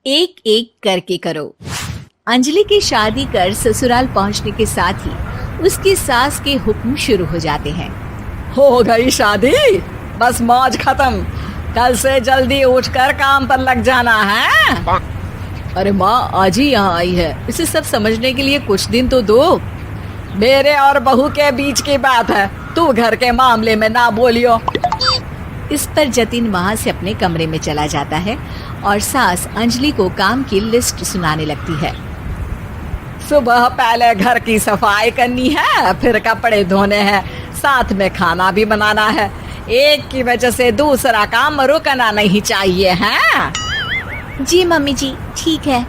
एक एक करके करो। अंजलि की शादी कर ससुराल पहुंचने के साथ ही उसकी सास के हुक्म शुरू हो जाते हैं। हो गई शादी, बस मौज खत्म। कल से जल्दी उठकर काम पर लग जाना है। अरे माँ आज ही यहाँ आई है, इसे सब समझने के लिए कुछ दिन तो दो। मेरे और बहू के बीच की बात है, तू घर के मामले में ना बोलियो। इस पर जतिन वहाँ से अपने कमरे में चला जाता है और सास अंजलि को काम की लिस्ट सुनाने लगती है। सुबह पहले घर की सफाई करनी है, फिर कपड़े धोने हैं, साथ में खाना भी बनाना है। एक की वजह से दूसरा काम रुकना नहीं चाहिए है। जी मम्मी जी ठीक है।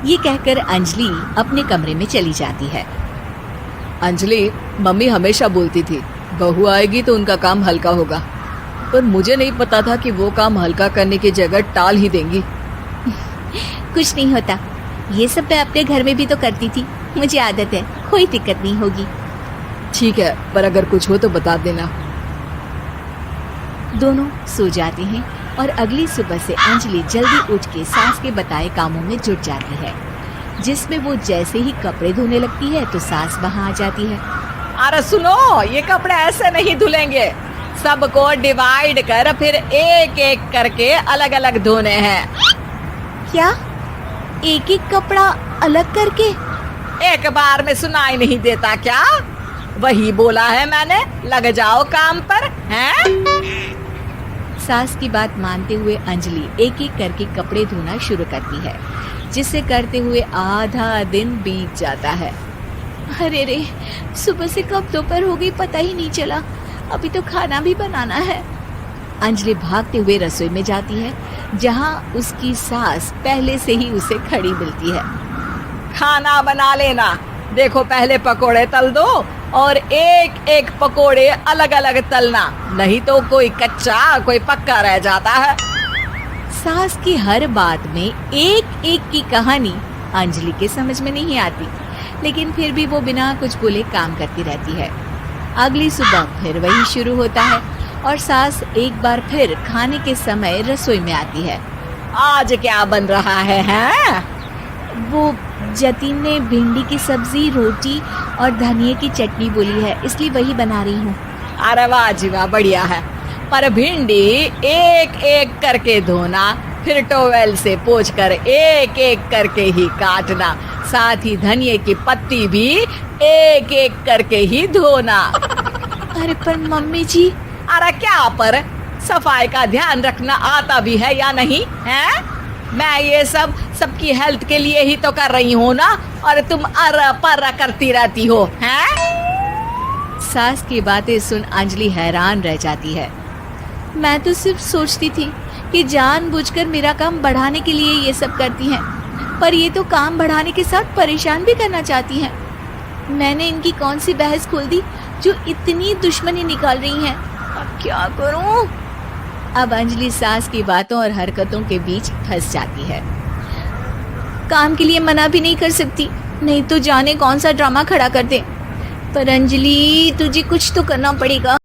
ये कहकर अंजलि अपने कमरे में चली जाती है। अंजलि, मम्मी हमेशा बोलती थी बहू आएगी तो उनका काम हल्का होगा, पर मुझे नहीं पता था कि वो काम हल्का करने की जगह टाल ही देंगी। कुछ नहीं होता, ये सब मैं अपने घर में भी तो करती थी, मुझे आदत है, कोई दिक्कत नहीं होगी। ठीक है, पर अगर कुछ हो तो बता देना। दोनों सो जाते हैं और अगली सुबह से अंजलि जल्दी उठ के सास के बताए कामों में जुट जाती है, जिसमें वो जैसे ही कपड़े धोने लगती है तो सास वहाँ आ जाती है। अरे सुनो, ये कपड़े ऐसे नहीं धुलेंगे, सबको डिवाइड कर फिर एक एक करके अलग अलग धोने हैं। क्या एक एक कपड़ा अलग करके? एक बार में सुनाई नहीं देता क्या? वही बोला है मैंने, लग जाओ काम पर हैं? सास की बात मानते हुए अंजलि एक एक करके कपड़े धोना शुरू करती है, जिसे करते हुए आधा दिन बीत जाता है। अरे रे, सुबह से कब दोपहर हो गई पता ही नहीं चला, अभी तो खाना भी बनाना है। अंजलि भागते हुए रसोई में जाती है, जहाँ उसकी सास पहले से ही उसे खड़ी मिलती है। खाना बना लेना, देखो पहले पकोड़े तल दो और एक एक पकोड़े अलग अलग तलना, नहीं तो कोई कच्चा कोई पक्का रह जाता है। सास की हर बात में एक एक की कहानी अंजलि के समझ में नहीं आती, लेकिन फिर भी वो बिना कुछ बोले काम करती रहती है। अगली सुबह फिर वही शुरू होता है और सास एक बार फिर खाने के समय रसोई में आती है। आज क्या बन रहा है हैं? वो जतिन ने भिंडी की सब्जी, रोटी और धनिए की चटनी बोली है, इसलिए वही बना रही हूँ। अरे वाह जी वाह, बढ़िया है। पर भिंडी एक एक करके धोना, फिर टोवेल से पोंछकर एक एक करके ही काटना, साथ ही धनिए की पत्ती भी एक एक करके ही धोना। अरे पर मम्मी जी। अरे क्या पर? सफाई का ध्यान रखना आता भी है या नहीं है? मैं ये सब सबकी हेल्थ के लिए ही तो कर रही हूँ ना, और तुम अर पर करती रहती हो हैं? सास की बातें सुन अंजलि हैरान रह जाती है। मैं तो सिर्फ सोचती थी कि जानबूझकर मेरा काम बढ़ाने के लिए ये सब करती हैं, पर ये तो काम बढ़ाने के साथ परेशान भी करना चाहती हैं। मैंने इनकी कौन सी बहस खोल दी जो इतनी दुश्मनी निकाल रही हैं? अब क्या करूं? अब अंजलि सास की बातों और हरकतों के बीच फंस जाती है। काम के लिए मना भी नहीं कर सकती, नहीं तो जाने कौन सा ड्रामा खड़ा कर दे। पर अंजलि तुझे कुछ तो करना पड़ेगा।